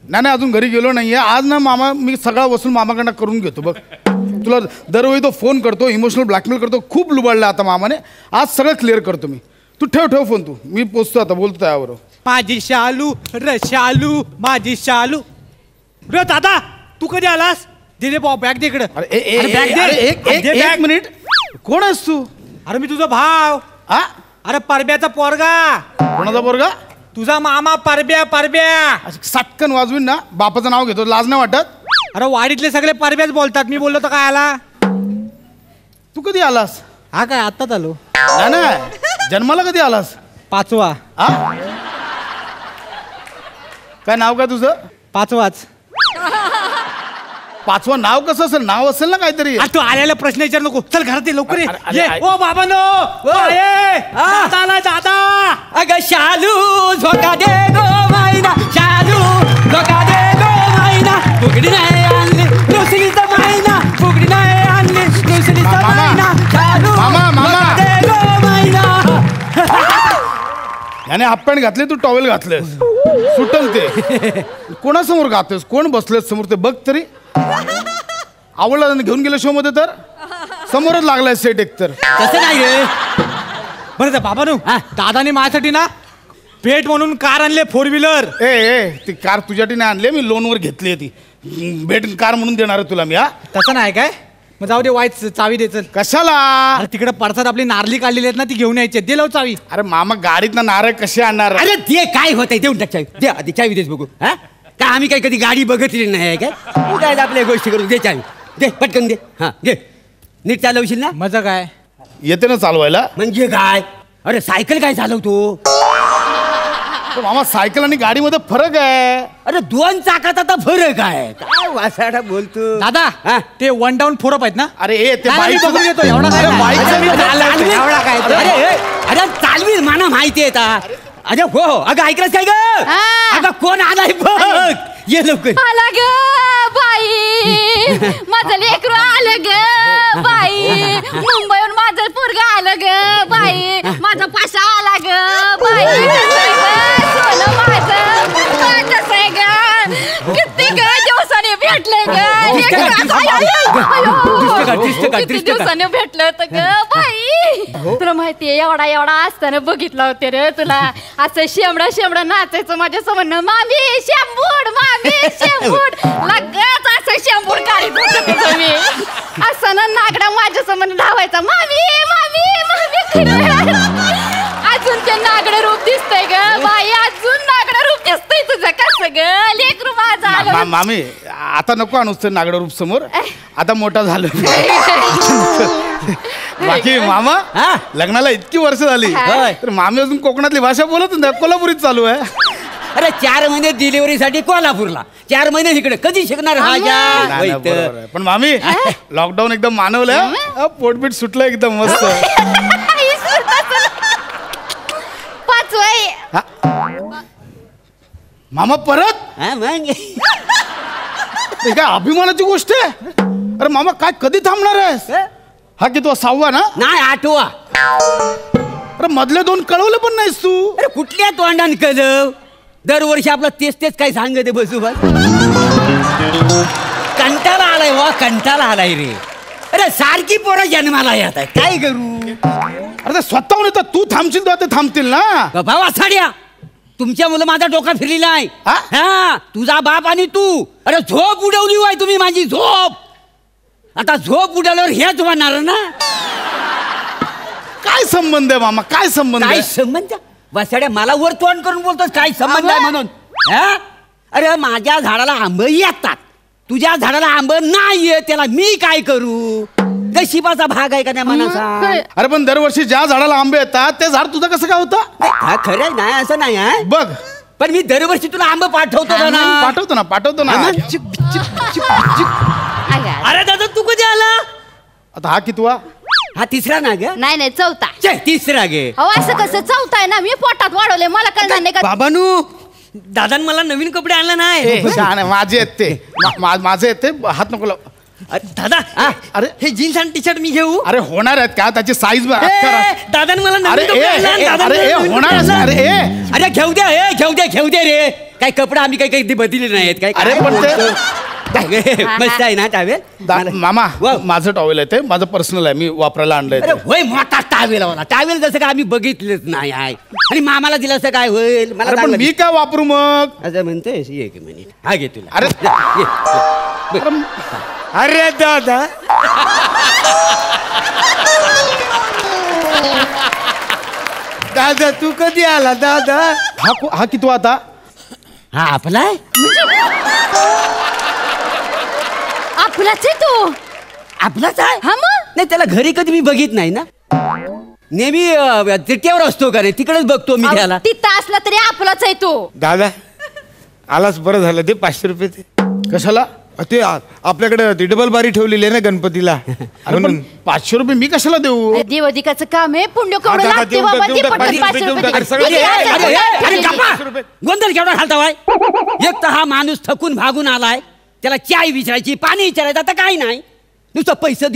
नाही अजून घरी गेलो नाहीये. आज ना मामा मी सगळा वसूल मामाकडनं करून घेतो बघ. तुला दरवेळी तो फोन करतो, इमोशनल ब्लॅकमेल करतो. खूप लुबाडला आता मामाने. आज सगळं क्लिअर करतो मी. तू ठेव फोन. तू मी पोचतो आता, बोलतो त्यावर. माझी शालू र शालू माझी शालू र. दादा तू कधी आलास? दे बॅग दे इकडं. एक मिनिट. कोण आहेस तू? अरे मी तुझा भाव. हा? अरे परब्याचा पोरगा. कोणाचा पोरगा? तुझा मामा परब्या. सटकन वाजवीन ना. बापाचं नाव घेतो, लाज नाही वाटत? अरे वाडीतले सगळे परब्याच बोलतात. मी बोललो तर काय आला? तू कधी आलास? हा काय आत्ताच आलो. नाही जन्माला कधी आलास? 5वा. काय नाव काय तुझं? 5वाच. 5वं नाव कसं असेल? नाव असेल ना काहीतरी. तू आलेला प्रश्न विचार नको. चल घरात ये लवकर ये. ओ बाबांनो दादा. अगं शालू झोका दे गो मायना. शालू झोका दे गो मायना. फुगडी नाही आणली दुसरीचा मायना. फुगडी नाही आणली दुसरीचा मायना. शालू झोका दे गो मायना. याने हाफ पॅन्ट घातले, तू टॉवेल घातलेस. सुटल ते. कोणासमोर गातोस? कोण बसलेस समोर ते बघ तरी. आवडला घेऊन गेल्या शो मध्ये तर समोरच लागलाय सेट एक तर. तसं नाही रे. बरं त्या बाबानू दादाने माझ्यासाठी ना भेट म्हणून कार आणले 4 व्हीलर. ए ती कार तुझ्यासाठी नाही आणली, मी लोनवर घेतली ती. भेट कार म्हणून देणार आहे तुला मी. तसं नाही काय? मग जाऊ दे. वाईट चावी दे. चल. कशाला? अरे तिकडे पडसात आपली नारली काढलेली आहेत ना, ती घेऊन यायची. दे लव चावी. अरे मामा गाडीत ना नारळ कसे आणणार? अरे ते काय होत आहे देऊन टाक चावी. दे आधी चावी देच बघू. हा काय आम्ही काय कधी गाडी बघितली नाही काय? तू काय आपल्या गोष्टी करू. दे चावी. दे पटकन दे. हा घे. नीट चालवशील ना? मजा काय? येते ना चालवायला? म्हणजे काय? अरे सायकल काय चालवतो? मामा सायकल आणि गाडीमध्ये फरक आहे. अरे 2 चाकात आता फरक आहे. काय वासाडा बोलतो दादा. ते 1 डाऊन 4 अप आहेत ना? अरे ते बाईक बघून येतो. एवढा काय? अरे चालवी मला माहिती आहे. अरे हो अगं ऐकलंच काय ग? अगं कोण आलाय बघ. ये लवकर. आला ग बाई. माझं लेकरू आलं ग बाई. मुंबईहून माझं पोरगा आलं ग बाई. माझा पाशा आला ग बाई. सोनं माझं कसं आहे ग? किती ग दिवसाने भेटले ग. किती दिवसाने भेटलं होतं ग बाई. तुला माहितीये एवढा असताना बघितलं होते रे तुला. असं शेंबडा नाचायचं माझ्या समोर. मामी शेंबूड लगेच असं शेंबूड काढीत होतं तुझं मी. असं ना नागडा माझ्या समोर धावायचा. मामी अजून ते नागडं रूप दिसतंय ग बाई. अजून नागडं रूप दिसतंय तुझं. कसं ग लेकरू माझा. मामी आता नको आणूस ते नागडं रूप समोर. आता मोठा झालो. बाकी मामा लग्नाला इतकी वर्ष झाली तर मामी अजून कोकणातली भाषा बोलत नाही. कोल्हापुरीत चालू आहे. अरे 4 महिने डिलिव्हरीसाठी कोल्हापूरला. 4 महिने इकडे कधी शिकणार? पण मामी लॉकडाऊन एकदम मानवलं. पोटपीट सुटलं एकदम मस्त. 5 मामा परत? मग काय अभिमानाची गोष्ट आहे. अरे मामा काय कधी थांबणार आहेस? हा की तू 6वा ना? नाही 8वा. अरे मधले 2 कळवले पण नाहीस तू. अरे कुठल्या तोंडान कळव? दरवर्षी आपलं तेच काय सांगते बसू बस. कंटाळा आलाय वा. कंटाळा आलाय रे. अरे सारखी पोरं जन्माला येत आहे. काय करू? अरे ते स्वतःहून येतात. तू थांबशील तेव्हा ते थांबतील ना. भावा साड्या तुमच्या मुलं माझा डोका फिरलेला आहे. हा तुझा बाप आणि तू. अरे झोप उडवली वाय तुम्ही माझी झोप. आता झोप उडवल्यावर हेच होणार ना. काय संबंध आहे मामा? काय संबंध? काय संबंध? वासाड्या मला वर तोंड करून बोलतोस काय संबंध आहे म्हणून? अरे माझ्या झाडाला आंब येतात. तुझ्या झाडाला आंब नाही येत. त्याला मी काय करू? नशिबाचा भाग आहे का त्या मनाचा. अरे पण दरवर्षी ज्या झाडाला आंबे येतात ते झाड तुझं कसं काय होतं? हा खरं नाही असं नाही आहे बघ. पण मी दरवर्षी तुला आंब पाठवतो ना. पाठवतो ना. अरे दादा तू कधी आला? आता हा कितवा? हा 3रा ना ग? नाही 4था. 3रा गे. असं कसं 4था आहे ना. मी पोटात वाढवले. मला कळणार नाही का? बाबानू दादा मला नवीन कपडे आणला नाही. माझे आहेत ते. माझे आहेत ते. हात नको लाव. दादा अरे हे जीन्स आणि टी शर्ट मी घेऊ अरे होणार आहेत का त्याची साईज दादाने मला नवीन अरे कपडे आणले, दादाने अरे नवीन होणार कपडे आणले. अरे अरे घेऊ द्या रे काय कपडे आम्ही काही काही बदलले नाहीत काय अरे, काय पण ते- बोलतो? मस्त आहे ना टावेल मामा माझं टॉवेल आहे ते माझं पर्सनल आहे मी वापरायला आणलंय अरे ते. होय मोठा टावेल मला टावेल जसं काय आम्ही बघितलंच नाही आहे आणि मामाला दिलं असं काय होईल मला अरे पण चांगलं मी काय वापरू मग असं म्हणतोय एक मिनिट हा घे तुला अरे ये. अरे दादा दादा तू कधी आला दादा हा किती आता हा आपला आहे आपलाच आहे तो. आपलाच आहे हा मग नाही त्याला घरी कधी मी बघित नाही ना नेहमी तिट्यावर असतो का रे तिकडेच बघतो मी त्याला तिथं असला तरी आपलाच आहे तो. दादा आलाच बरं झालं ते 500 रुपये ते कशाला ते आपल्याकडे ती डबल बारी ठेवलेली आहे ना गणपतीला अरे पण 500 रुपये मी कशाला देऊ देवधिकाचं काम आहे पुण्य केवढं आता लागते देऊन बाबा टाक, ती देऊन टाक, पटकन 500 देऊन टाक. रुपये अरे सगळं दे. अरे गप्पा! 500 रुपये. गोंधळ केवढा घालता वाय एक तर हा माणूस थकून भागून आलाय त्याला चाय विचारायची पाणी विचारायचं आता काही नाही नुसतं पैसे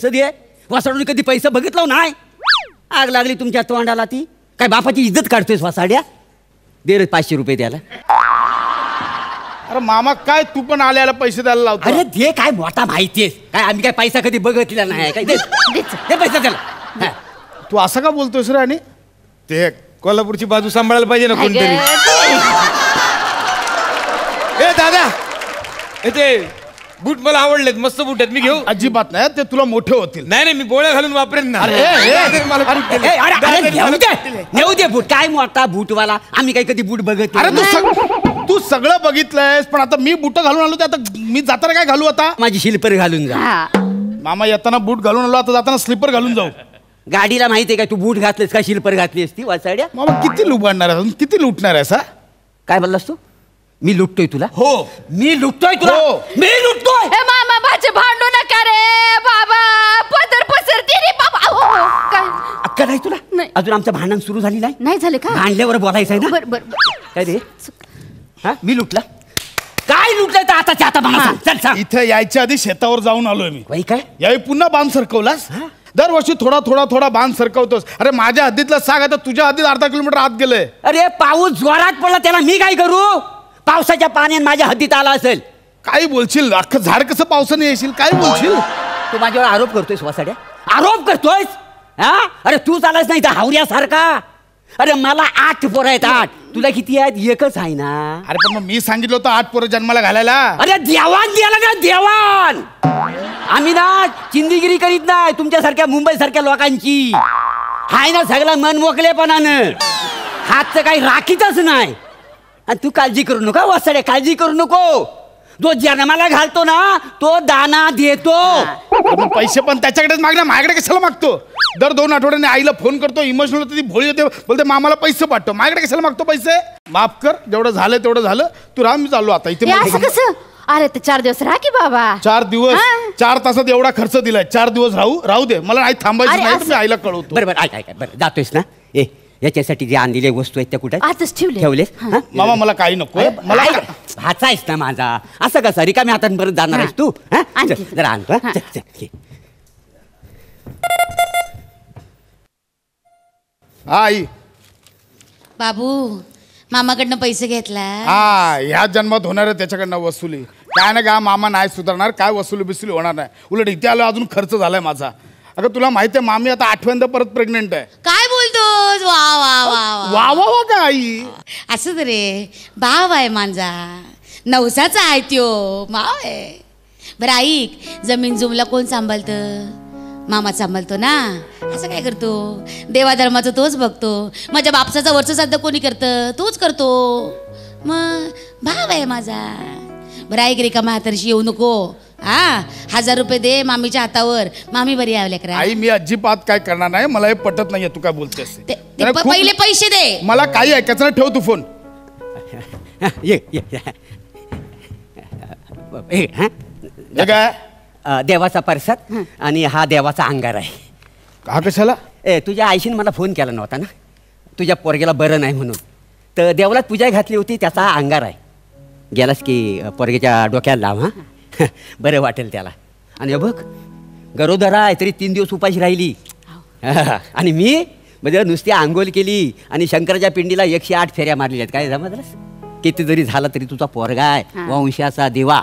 दे वासाडून कधी पैसे बघितलं नाही आग लागली तुमच्या तोंडाला ती काय बापाची इज्जत काढतोयस वासाड्या दे रे 500 रुपये द्यायला अरे मामा काय तू पण आल्याला पैसे द्यायला लावतो अरे दे काय मोठा माहितीये काय आम्ही काय पैसा कधी बघितलेला नाही काय दे पैसा त्याला हा. तू असं का बोलतोयस रे आणि ते कोल्हापूरची बाजू सांभाळायला पाहिजे ना कोणतरी ए दादा ते बूट मला आवडलेत मस्त बूट आहेत मी घेऊ अजिबात नाही ते तुला मोठे होतील नाही नाही मी बोळ्या घालून वापरेन ना अरे, ए, ए, दादाने मला बूट दिले. ए, अरे, अरे, दादाने घेऊ मला दे बूट दिले. घेऊ दे बूट काय मोठा बूटवाला आम्ही काही कधी बूट बघत अरे नाही. तू सगळं बघितलंयस पण आता मी बुट घालून आलो ते आता मी जाताना काय घालू आता माझी शिल्पर घालून जा हा. मामा येताना बूट घालून आलो आता जाताना स्लीपर घालून जाऊ गाडीला माहितीये का तू बूट घातलेस का शिल्पर घातली असती वाचाड्या मामा किती लुबाडणार आहे किती लुटणार आहेस हा काय बोललास तू मी लुटतोय तुला हो मी लुटतोय तुला हो. मी लुटतोय ए मामा माझे भांडू नका रे बाबा पदर पसरते रे बाबा अहो, काय अक्का नाही तुला नाही. अजून आमचं भांडण सुरू झाली नाही नाही झाले का भांडल्यावर बोलायचंय ना बर बर काय रे हा मी लुटला काय लुटलंय तर आताच्या आता मला सांग. चल सांग इथे यायच्या आधी शेतावर जाऊन आलोय मी बाई काय यावेळी पुन्हा बांध सरकवलास दरवर्षी थोडा बांध सरकवतोस अरे माझ्या हद्दीतला साग आता तुझ्या हद्दीत अर्धा किलोमीटर आत गेलंय अरे पाऊस जोरात पडला त्याला मी काय करू पावसाच्या पाण्याने माझ्या हद्दीत आला असेल काय बोलशील अख्खं झाड कसं पावसाने येशील काय बोलशील तू माझ्यावर आरोप करतोयस वासाड्या आरोप करतोयस हा अरे तू चालायस नाही तर हावऱ्यासारखा अरे मला 8 पोरं आहेत 8 तुला किती आहेत एकच आहे ना अरे पण मग मी सांगितलं होतं 8 पोरं जन्माला घालायला अरे देवान द्याला ना देवान आम्ही ना चिंदीगिरी करीत नाही तुमच्यासारख्या मुंबई सारख्या लोकांची हाय ना सगळं मन मोकलेपणानं हातचं काही राखीतच नाही आणि तू काळजी करू नका वासाड्या काळजी करू नको जो जन्माला घालतो ना तो दाना देतो अरे मग पैसे पण त्याच्याकडेच मागणार माझ्याकडे कशाला मागतो दर 2 आठवड्याने आईला फोन करतो इमोशनल होते ती भोळी होते बोलते मामाला पैसे पाठव माझ्याकडे कशाला मागतो पैसे माफ कर जेवढं झालं तेवढं झालं तू राम मी चाललो आता इथे हे मला असं कसं अरे ते 4 दिवस राहा की बाबा 4 दिवस हा. 4 तासात एवढा खर्च दिलाय 4 दिवस राहू दे मला आई थांबायची अरे नाही तर मी असं- आईला कळवतो बरं बरं ऐक बरं जातोयस ना ए याच्यासाठी जे आणलेल्या वस्तू आहेत त्या कुठे आजच ठेवले. ठेवलेस हा? मामा मला काही नको मला ऐक, भाचा आहेस ना माझा असं कसं रिकामी हातात परत जाणार आहेस तू हा? आणखी. चल, जरा आणतो हा? हा. चल, चल, घे. हा आई बाबू मामाकडनं पैसे घेतला हा ह्या जन्मात होणार आहे त्याच्याकडनं वसुली काय ना काय मामा नाही सुधारणार काय वसुली बिसुली होणार नाही उलट इथे आलो अजून खर्च झालाय माझा अगं तुला माहिती आहे मामी आता 8व्यांदा परत प्रेग्नेंट आहे काय बोलतोस वा वा वा वा वा वा वा का आई असं तर रे भाव आहे माझा नवसाचा आहे त्यो भाव आहे बरं ऐक जमीन जुमला कोण सांभाळतं मामा सांभाळतो ना असं काय करतो देवाधर्माचं तोच बघतो माझ्या बापसाचा वरचं साध्य कोणी करतं तोच करतो मग भाव आहे माझा बरं ऐक रे का म्हातारीशी येऊ नको हा 1000 रुपये दे मामीच्या हातावर मामी बरी आहे लेकरा आई मी अजिबात काय करणार नाही मला हे पटत नाहीये तू काय बोलतेस ते. ते खूप- पहिले पैसे दे मला काही ऐकायचं नाही ठेव तू फोन ये हे, हा? हे काय देवाचा परसाद आणि हा देवाचा अंगार आहे हा कशाला ए तुझ्या आईशीने मला फोन केला नव्हता ना तुझ्या पोरगेला बरं नाही म्हणून तर देवाला पूजा घातली होती त्याचा अंगार आहे गेलास की पोरगेच्या डोक्याला लाव हा बरं वाटेल त्याला आणि हे बघ गरोदर आहे तरी 3 दिवस उपाशी राहिली. आणि मी म्हणजे नुसती आंघोळ केली आणि शंकराच्या पिंडीला 108 फेऱ्या मारलेल्या आहेत. काय समजलंस? किती जरी झाला तरी तुझा पोरगा आहे वंशाचा देवा.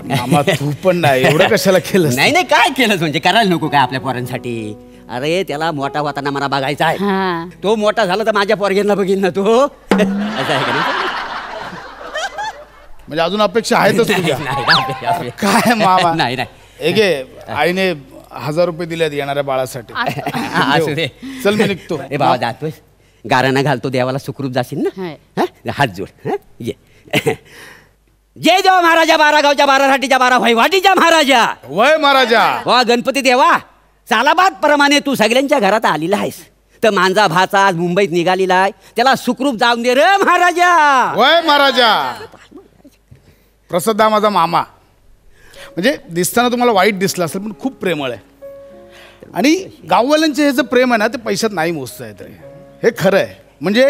मामा तू पण नाही एवढं कशाला केलं? नाही नाही काय केलंस म्हणजे करायला नको काय आपल्या पोरांसाठी? अरे त्याला मोठा होताना मला बघायचा आहे. हा. तो मोठा झाला तर माझ्या पोरग्यांना बघीन ना तो. असं आहे का नाही? म्हणजे अजून अपेक्षा आहेतच तुझ्या? नाही काय मामा? नाही नाही एक आईने 1000 रुपये दिलेत येणाऱ्या बाळासाठी. असू दे. चल मी निघतो. ए बाबा जातोय गाराणा घालतो देवाला सुखरूप जाशील ना. हाय. हा? हात जोड. हा? ये जय देवा महाराजा 12 गावच्या 12 राटीच्या 12 वहिवाटीच्या महाराजा. वय महाराजा. वा गणपती देवा सालाबाद प्रमाणे तू सगळ्यांच्या घरात आलेला आहेस. तर माझा भाचा आज मुंबईत निघालेला आहे त्याला सुखरूप जाऊन दे रे महाराजा. वय महाराजा. प्रसाद हा माझा मामा. म्हणजे दिसताना तुम्हाला वाईट दिसलं असेल पण खूप प्रेमळ आहे. आणि गाववाल्यांचे हे जे प्रेम आहे ना ते पैशात नाही मोजता येत रे. हे खरं आहे. म्हणजे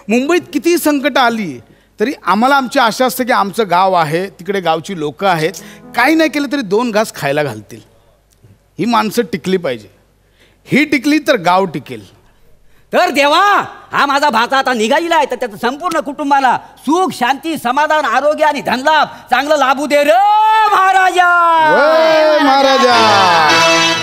मुंबईत किती संकट आली तरी आम्हाला आमची आशा असते की आमचं गाव आहे तिकडे गावची लोकं आहेत काही नाही केलं तरी 2 घास खायला घालतील. ही माणसं टिकली पाहिजे. ही टिकली तर गाव टिकेल. तर देवा हा माझा भाचा आता निघालेला आहे तर त्याचं संपूर्ण कुटुंबाला सुख शांती समाधान आरोग्य आणि धनलाभ चांगलं लाभू दे रे महाराजा. वय महाराजा.